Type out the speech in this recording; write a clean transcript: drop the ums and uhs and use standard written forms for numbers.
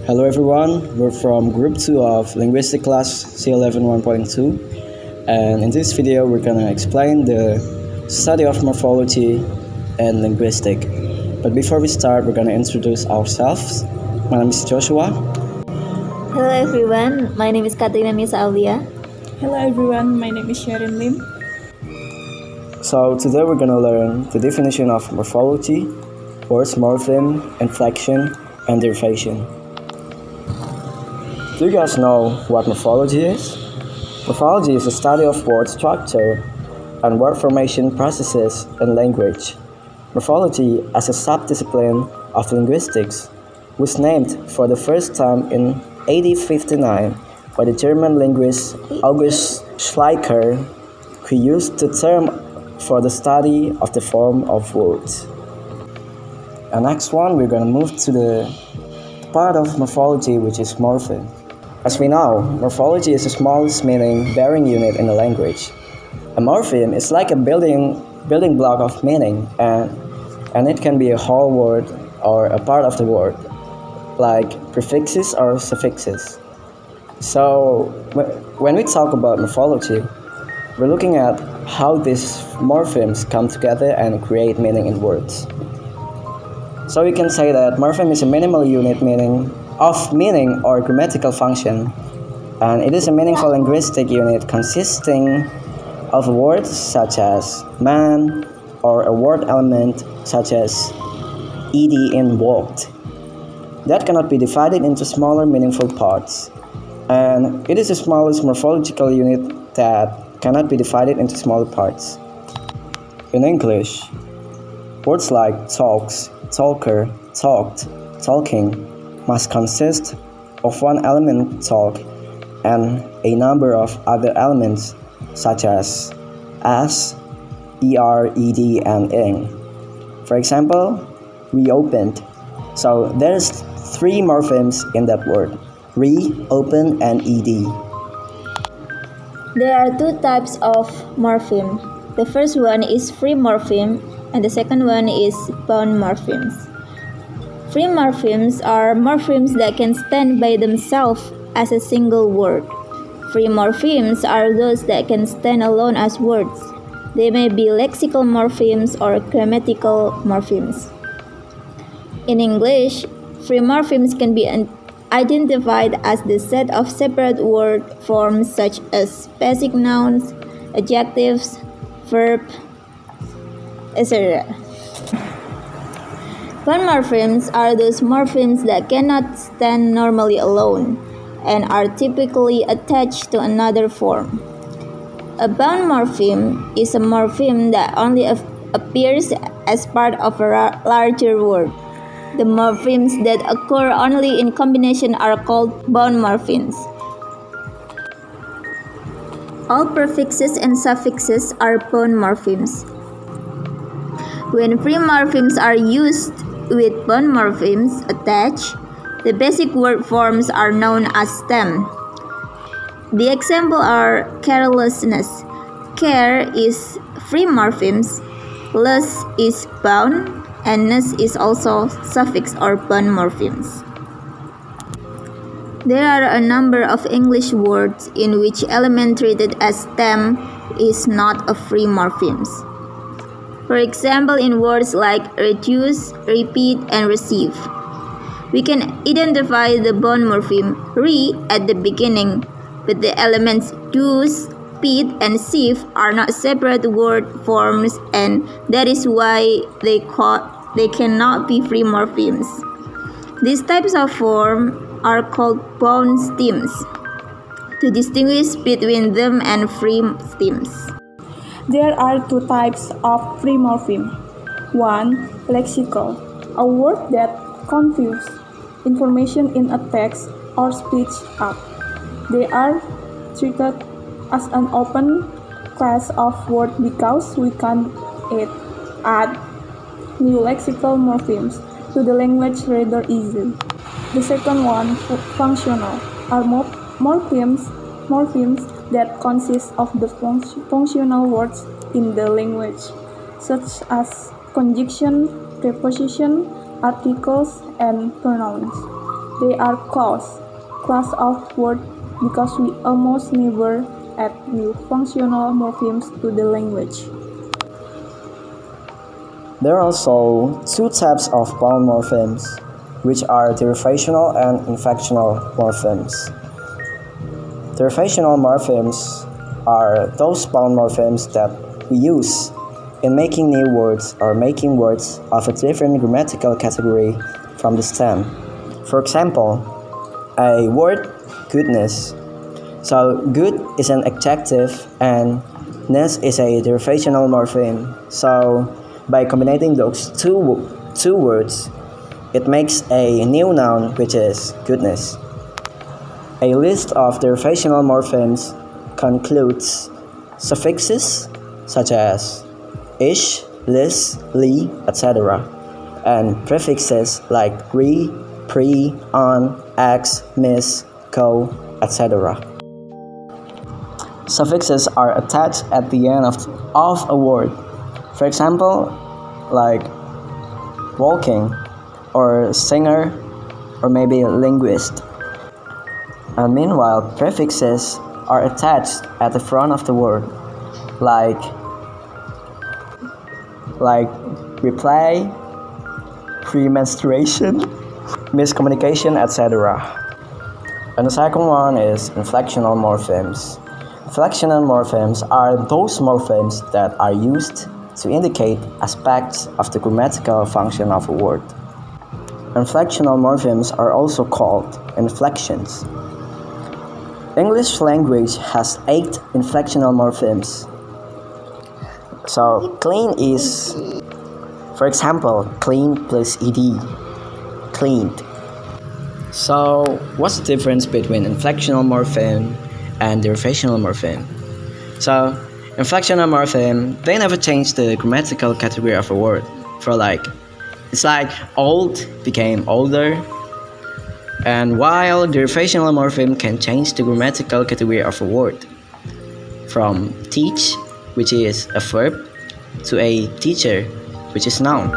Hello everyone, we're from Group 2 of Linguistic Class C11 1.2, and in this video we're gonna explain the study of morphology and linguistic. But before we start, we're gonna introduce ourselves. My name is Joshua. Hello everyone, my name is Katrina Misa Aulia. Hello everyone, my name is Sharon Lim. So today we're gonna learn the definition of morphology, words morpheme, inflection, and derivation. Do you guys know what morphology is? Morphology is the study of word structure and word formation processes in language. Morphology, as a subdiscipline of linguistics, was named for the first time in 1859 by the German linguist August Schleicher, who used the term for the study of the form of words. And next one, we're going to move to the part of morphology, which is morpheme. As we know, morphology is the smallest meaning-bearing unit in a language. A morpheme is like a building block of meaning, and it can be a whole word or a part of the word, like prefixes or suffixes. So when we talk about morphology, we're looking at how these morphemes come together and create meaning in words. So we can say that morpheme is a minimal unit meaning or grammatical function, and it is a meaningful linguistic unit consisting of words such as man or a word element such as ed in walked. That cannot be divided into smaller meaningful parts, and it is the smallest morphological unit that cannot be divided into smaller parts. In English, words like talks, talker, talked, talking must consist of one element talk and a number of other elements such as er, ed, and ing. For example, reopened. So there's three morphemes in that word: re, open, and ed. There are two types of morpheme. The first one is free morpheme and the second one is bound morphemes. Free morphemes are morphemes that can stand by themselves as a single word. Free morphemes are those that can stand alone as words. They may be lexical morphemes or grammatical morphemes. In English, free morphemes can be identified as the set of separate word forms such as basic nouns, adjectives, verb, etc. Bound morphemes are those morphemes that cannot stand normally alone and are typically attached to another form. A bound morpheme is a morpheme that only appears as part of a larger word. The morphemes that occur only in combination are called bound morphemes. All prefixes and suffixes are bound morphemes. When free morphemes are used with bound morphemes attached, the basic word forms are known as stem. The example are carelessness. Care is free morphemes, less is bound, and ness is also suffix or bound morphemes. There are a number of English words in which element treated as stem is not a free morphemes. For example, in words like reduce, repeat, and receive. We can identify the bound morpheme re at the beginning, but the elements do's, pit, and sieve are not separate word forms, and that is why they cannot be free morphemes. These types of form are called bound stems, to distinguish between them and free stems. There are two types of free morpheme. One, lexical, a word that conveys information in a text or speech up. They are treated as an open class of words because we can add new lexical morphemes to the language rather easily. The second one, functional, are morphemes that consist of the functional words in the language, such as conjunction, preposition, articles, and pronouns. They are class of words because we almost never add new functional morphemes to the language. There are also two types of polymorphisms, which are derivational and inflectional morphemes. Derivational morphemes are those polymorphisms that we use in making new words or making words of a different grammatical category from the stem. For example, a word goodness. So good is an adjective and ness is a derivational morpheme. So by combining those two words, it makes a new noun which is goodness. A list of derivational morphemes concludes suffixes such as ish, lis, li, etc., and prefixes like re, pre, on, ex, mis, co, etc. Suffixes are attached at the end of a word. For example, like walking, or singer, or maybe linguist. And meanwhile, prefixes are attached at the front of the word, like reply, premenstruation, miscommunication, etc. And the second one is inflectional morphemes. Inflectional morphemes are those morphemes that are used to indicate aspects of the grammatical function of a word. Inflectional morphemes are also called inflections. English language has 8 inflectional morphemes. So clean is, for example, clean plus ed, cleaned. So what's the difference between inflectional morpheme and derivational morpheme? So inflectional morpheme, they never change the grammatical category of a word. It's like old became older, and while derivational morpheme can change the grammatical category of a word from teach, which is a verb, to a teacher, which is noun.